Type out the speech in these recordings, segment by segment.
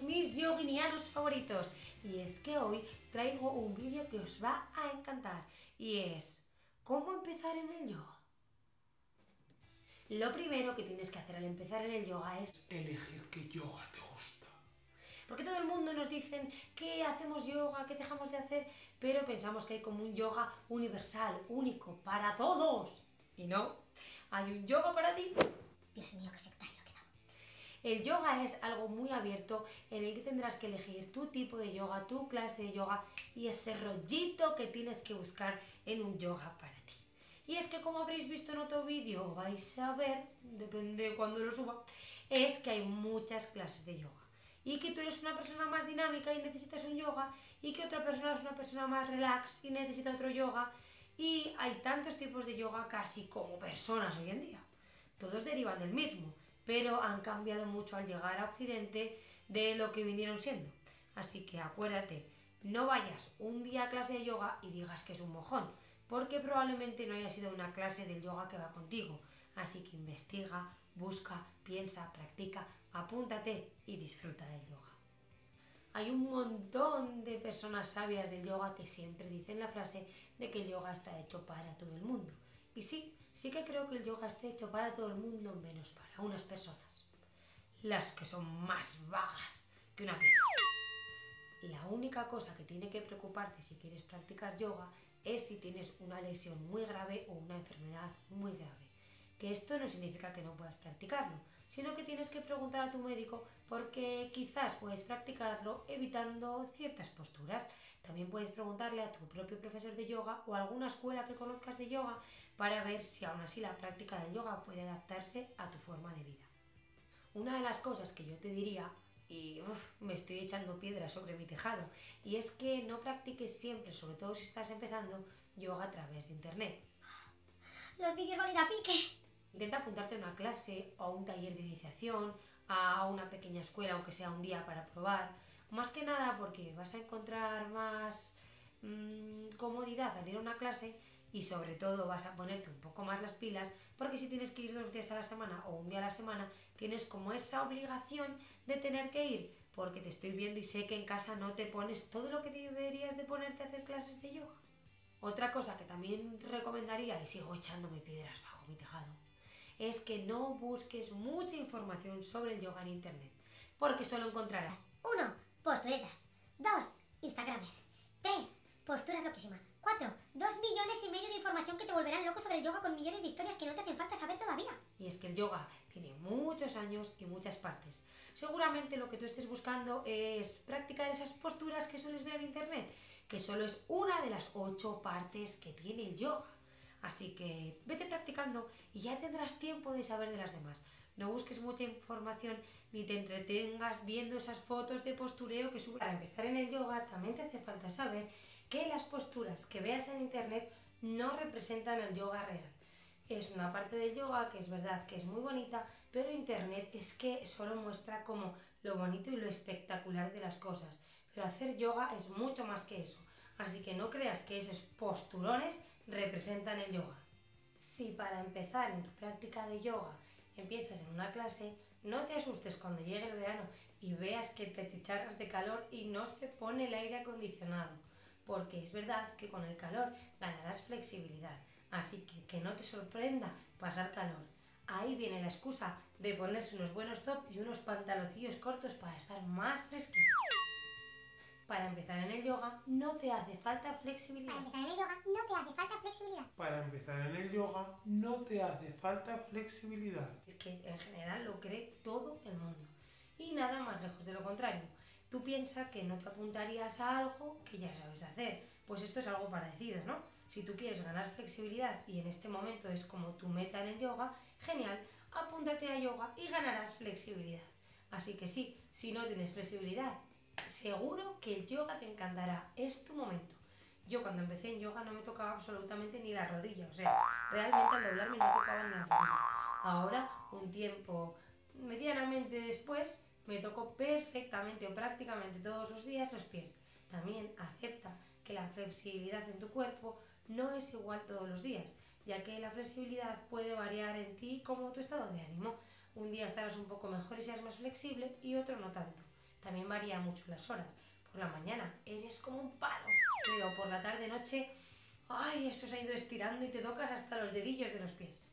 mis yoginianos favoritos. Y es que hoy traigo un vídeo que os va a encantar y es ¿cómo empezar en el yoga? Lo primero que tienes que hacer al empezar en el yoga es elegir qué yoga te gusta. porque todo el mundo nos dicen que hacemos yoga, que dejamos de hacer, pero pensamos que hay como un yoga universal, único, para todos. Y no, hay un yoga para ti. Dios mío, qué sectario ha quedado. El yoga es algo muy abierto en el que tendrás que elegir tu tipo de yoga, tu clase de yoga y ese rollito que tienes que buscar en un yoga para ti. Y es que, como habréis visto en otro vídeo, vais a ver, depende de cuándo lo suba, es que hay muchas clases de yoga. Y que tú eres una persona más dinámica y necesitas un yoga, y que otra persona es una persona más relax y necesita otro yoga. Y hay tantos tipos de yoga casi como personas hoy en día. Todos derivan del mismo, pero han cambiado mucho al llegar a Occidente de lo que vinieron siendo. Así que acuérdate, no vayas un día a clase de yoga y digas que es un mojón, porque probablemente no haya sido una clase del yoga que va contigo. Así que investiga, busca, piensa, practica, apúntate y disfruta del yoga. Hay un montón de personas sabias del yoga que siempre dicen la frase de que el yoga está hecho para todo el mundo. Y sí que creo que el yoga está hecho para todo el mundo menos para unas personas. Las que son más vagas que una piedra. La única cosa que tiene que preocuparte si quieres practicar yoga es si tienes una lesión muy grave o una enfermedad muy grave. Que esto no significa que no puedas practicarlo, sino que tienes que preguntar a tu médico porque quizás puedes practicarlo evitando ciertas posturas. También puedes preguntarle a tu propio profesor de yoga o a alguna escuela que conozcas de yoga para ver si aún así la práctica del yoga puede adaptarse a tu forma de vida. Una de las cosas que yo te diría, y me estoy echando piedras sobre mi tejado, y es que no practiques siempre, sobre todo si estás empezando, yoga a través de internet. Los vídeos van a ir a pique. Intenta apuntarte a una clase o a un taller de iniciación, a una pequeña escuela, aunque sea un día para probar. Más que nada porque vas a encontrar más comodidad al ir a una clase y sobre todo vas a ponerte un poco más las pilas porque si tienes que ir 2 días a la semana o un día a la semana tienes como esa obligación de tener que ir porque te estoy viendo y sé que en casa no te pones todo lo que deberías de ponerte a hacer clases de yoga. Otra cosa que también recomendaría, y sigo echándome piedras bajo mi tejado, es que no busques mucha información sobre el yoga en internet, porque solo encontrarás 1. Posturetas. 2. Instagramer. 3. Posturas loquísimas. 4. 2,5 millones de información que te volverán loco sobre el yoga con millones de historias que no te hacen falta saber todavía. Y es que el yoga tiene muchos años y muchas partes. Seguramente lo que tú estés buscando es practicar esas posturas que sueles ver en internet, que solo es una de las 8 partes que tiene el yoga. Así que vete practicando y ya tendrás tiempo de saber de las demás. No busques mucha información ni te entretengas viendo esas fotos de postureo que suben. Para empezar en el yoga también te hace falta saber que las posturas que veas en internet no representan el yoga real. Es una parte del yoga que es verdad que es muy bonita, pero internet es que solo muestra como lo bonito y lo espectacular de las cosas. Pero hacer yoga es mucho más que eso. Así que no creas que esos posturones representan el yoga. Si para empezar en tu práctica de yoga empiezas en una clase, no te asustes cuando llegue el verano y veas que te achicharras de calor y no se pone el aire acondicionado, porque es verdad que con el calor ganarás flexibilidad, así que no te sorprenda pasar calor. Ahí viene la excusa de ponerse unos buenos tops y unos pantaloncillos cortos para estar más fresquito. Para empezar en el yoga no te hace falta flexibilidad. Para empezar en el yoga no te hace falta flexibilidad. Es que en general lo cree todo el mundo. Y nada más lejos de lo contrario. Tú piensas que no te apuntarías a algo que ya sabes hacer. Pues esto es algo parecido, ¿no? Si tú quieres ganar flexibilidad y en este momento es como tu meta en el yoga, genial, apúntate a yoga y ganarás flexibilidad. Así que sí, si no tienes flexibilidad, seguro que el yoga te encantará, es tu momento. Yo cuando empecé en yoga no me tocaba absolutamente ni la rodilla, o sea, realmente al doblarme no tocaba ni la rodilla. Ahora, un tiempo medianamente después, me tocó perfectamente o prácticamente todos los días los pies. También acepta que la flexibilidad en tu cuerpo no es igual todos los días, ya que la flexibilidad puede variar en ti como tu estado de ánimo. Un día estarás un poco mejor y seas más flexible y otro no tanto. también varía mucho las horas. Por la mañana eres como un palo, pero por la tarde-noche, ¡ay! Eso se ha ido estirando y te tocas hasta los dedillos de los pies.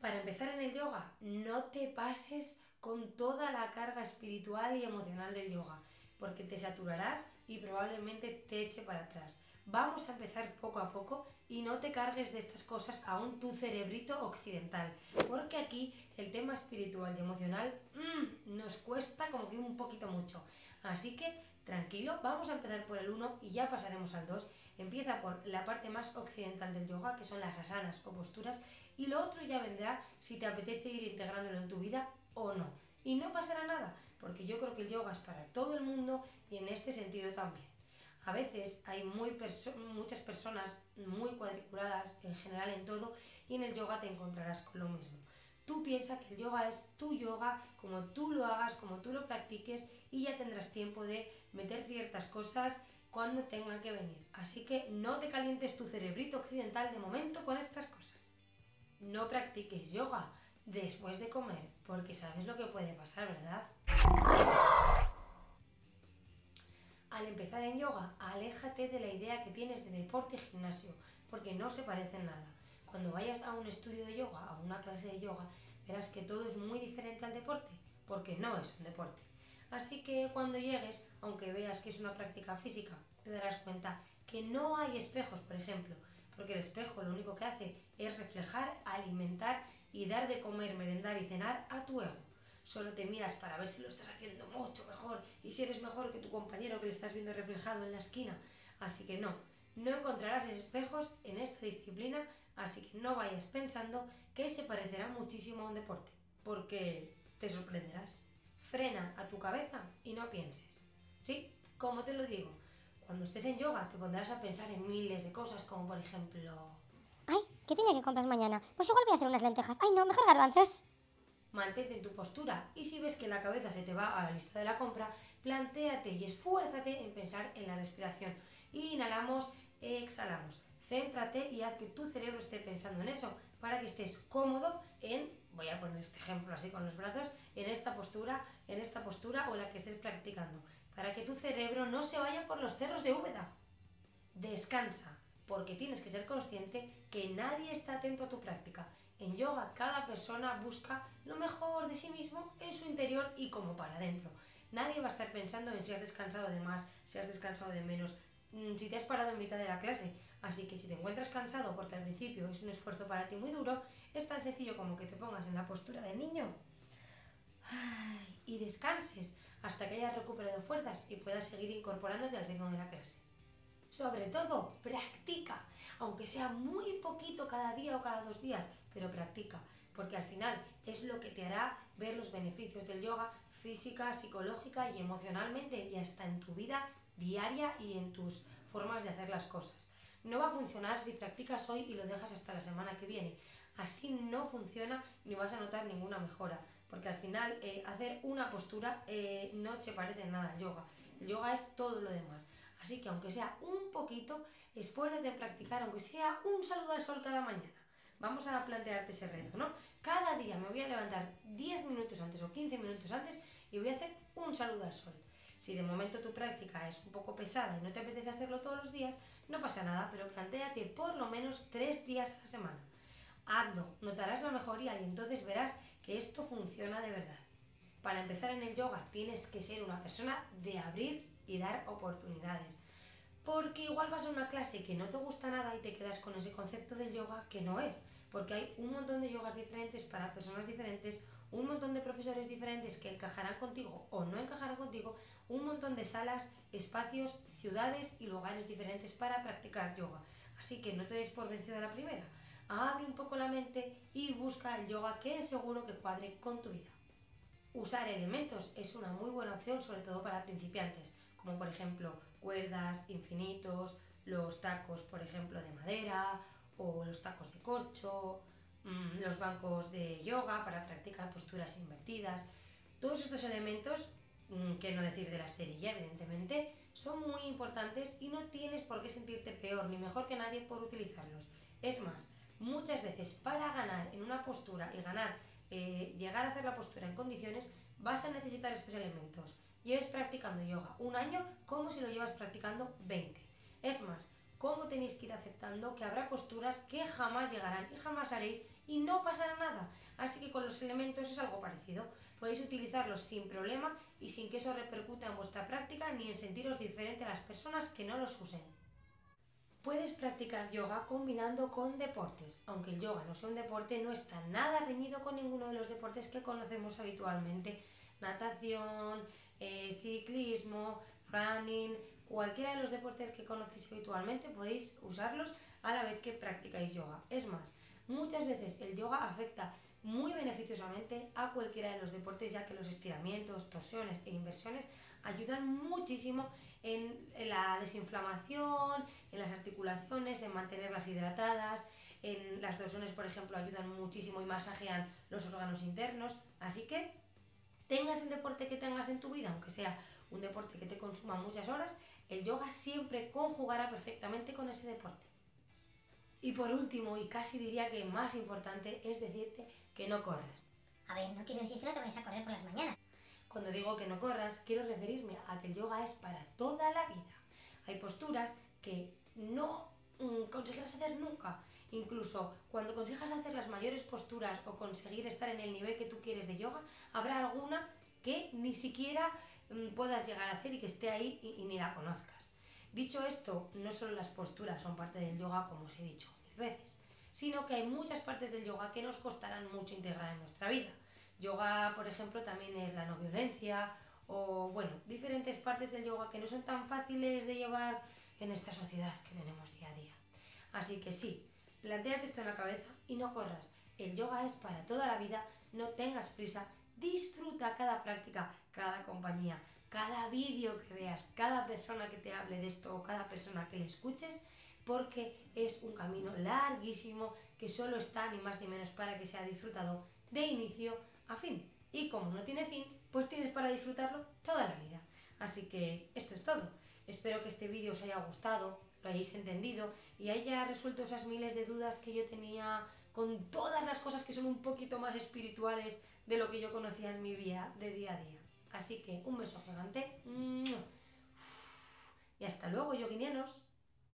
Para empezar en el yoga, no te pases con toda la carga espiritual y emocional del yoga, porque te saturarás y probablemente te eche para atrás. Vamos a empezar poco a poco y no te cargues de estas cosas aún tu cerebrito occidental, porque aquí el tema espiritual y emocional nos cuesta como que un poquito mucho. Así que tranquilo, vamos a empezar por el 1 y ya pasaremos al 2. Empieza por la parte más occidental del yoga, que son las asanas o posturas, y lo otro ya vendrá si te apetece ir integrándolo en tu vida o no. Y no pasará nada, porque yo creo que el yoga es para todo el mundo y en este sentido también. A veces hay muchas personas muy cuadriculadas en general en todo y en el yoga te encontrarás con lo mismo. Tú piensas que el yoga es tu yoga, como tú lo hagas, como tú lo practiques y ya tendrás tiempo de meter ciertas cosas cuando tengan que venir. Así que no te calientes tu cerebrito occidental de momento con estas cosas. No practiques yoga después de comer, porque sabes lo que puede pasar, ¿verdad? Al empezar en yoga, aléjate de la idea que tienes de deporte y gimnasio, porque no se parecen nada. Cuando vayas a un estudio de yoga, a una clase de yoga, verás que todo es muy diferente al deporte, porque no es un deporte. Así que cuando llegues, aunque veas que es una práctica física, te darás cuenta que no hay espejos, por ejemplo, porque el espejo lo único que hace es reflejar, alimentar y dar de comer, merendar y cenar a tu ego. Solo te miras para ver si lo estás haciendo mucho mejor y si eres mejor que tu compañero que le estás viendo reflejado en la esquina. Así que no encontrarás espejos en esta disciplina, así que no vayas pensando que se parecerá muchísimo a un deporte, porque te sorprenderás. Frena a tu cabeza y no pienses. Sí, como te lo digo, cuando estés en yoga te pondrás a pensar en miles de cosas, como por ejemplo... Ay, ¿qué tenía que comprar mañana? Pues igual voy a hacer unas lentejas. Ay, no, mejor garbanzos. Mantente en tu postura y si ves que la cabeza se te va a la lista de la compra, plantéate y esfuérzate en pensar en la respiración. Inhalamos, exhalamos. Céntrate y haz que tu cerebro esté pensando en eso para que estés cómodo en, voy a poner este ejemplo así con los brazos, en esta postura o la que estés practicando, para que tu cerebro no se vaya por los cerros de Úbeda. Descansa, porque tienes que ser consciente que nadie está atento a tu práctica. En yoga cada persona busca lo mejor de sí mismo en su interior y como para adentro. Nadie va a estar pensando en si has descansado de más, si has descansado de menos, si te has parado en mitad de la clase. Así que si te encuentras cansado porque al principio es un esfuerzo para ti muy duro, es tan sencillo como que te pongas en la postura de niño y descanses hasta que hayas recuperado fuerzas y puedas seguir incorporándote al ritmo de la clase. Sobre todo, practica, aunque sea muy poquito cada día o cada 2 días, pero practica, porque al final es lo que te hará ver los beneficios del yoga física, psicológica y emocionalmente y hasta en tu vida diaria y en tus formas de hacer las cosas. No va a funcionar si practicas hoy y lo dejas hasta la semana que viene. Así no funciona ni vas a notar ninguna mejora, porque al final hacer una postura no se parece en nada al yoga. El yoga es todo lo demás. Así que aunque sea un poquito, esfuérzate en practicar, aunque sea un saludo al sol cada mañana. Vamos a plantearte ese reto, ¿no? Cada día me voy a levantar 10 minutos antes o 15 minutos antes y voy a hacer un saludo al sol. Si de momento tu práctica es un poco pesada y no te apetece hacerlo todos los días, no pasa nada, pero plantéate por lo menos 3 días a la semana. Hazlo, notarás la mejoría y entonces verás que esto funciona de verdad. Para empezar en el yoga tienes que ser una persona de abrir y dar oportunidades. Porque igual vas a una clase que no te gusta nada y te quedas con ese concepto del yoga que no es. Porque hay un montón de yogas diferentes para personas diferentes, un montón de profesores diferentes que encajarán contigo o no encajarán contigo, un montón de salas, espacios, ciudades y lugares diferentes para practicar yoga. Así que no te des por vencido a la primera. Abre un poco la mente y busca el yoga que es seguro que cuadre con tu vida. Usar elementos es una muy buena opción, sobre todo para principiantes, como por ejemplo cuerdas, infinitos, los tacos por ejemplo de madera o los tacos de corcho, los bancos de yoga para practicar posturas invertidas. Todos estos elementos, que no decir de la esterilla evidentemente, son muy importantes y no tienes por qué sentirte peor ni mejor que nadie por utilizarlos. Es más, muchas veces para ganar en una postura y llegar a hacer la postura en condiciones vas a necesitar estos elementos. lleves practicando yoga un año como si lo llevas practicando 20. Es más, cómo tenéis que ir aceptando que habrá posturas que jamás llegarán y jamás haréis y no pasará nada. Así que con los elementos es algo parecido. Podéis utilizarlos sin problema y sin que eso repercuta en vuestra práctica ni en sentiros diferente a las personas que no los usen. Puedes practicar yoga combinando con deportes. Aunque el yoga no sea un deporte, no está nada reñido con ninguno de los deportes que conocemos habitualmente. Natación, ciclismo, running, cualquiera de los deportes que conocéis habitualmente podéis usarlos a la vez que practicáis yoga. Es más, muchas veces el yoga afecta muy beneficiosamente a cualquiera de los deportes, ya que los estiramientos, torsiones e inversiones ayudan muchísimo en la desinflamación, en las articulaciones, en mantenerlas hidratadas, en las torsiones, por ejemplo, ayudan muchísimo y masajean los órganos internos. Así que tengas el deporte que tengas en tu vida, aunque sea un deporte que te consuma muchas horas, el yoga siempre conjugará perfectamente con ese deporte. Y por último, y casi diría que más importante, es decirte que no corras. A ver, no quiero decir que no te vayas a correr por las mañanas. Cuando digo que no corras, quiero referirme a que el yoga es para toda la vida. Hay posturas que no conseguirás hacer nunca. Incluso cuando consigas hacer las mayores posturas o conseguir estar en el nivel que tú quieres de yoga, habrá alguna que ni siquiera puedas llegar a hacer y que esté ahí y ni la conozcas. Dicho esto, no solo las posturas son parte del yoga, como os he dicho mil veces, sino que hay muchas partes del yoga que nos costarán mucho integrar en nuestra vida. Yoga, por ejemplo, también es la no violencia o, bueno, diferentes partes del yoga que no son tan fáciles de llevar en esta sociedad que tenemos día a día. Así que sí, plantéate esto en la cabeza y no corras. El yoga es para toda la vida, no tengas prisa, disfruta cada práctica, cada compañía, cada vídeo que veas, cada persona que te hable de esto o cada persona que le escuches, porque es un camino larguísimo que solo está ni más ni menos para que sea disfrutado de inicio a fin. Y como no tiene fin, pues tienes para disfrutarlo toda la vida. Así que esto es todo. Espero que este vídeo os haya gustado, lo hayáis entendido y haya resuelto esas miles de dudas que yo tenía con todas las cosas que son un poquito más espirituales de lo que yo conocía en mi vida de día a día. Así que un beso gigante y hasta luego, yoguinianos.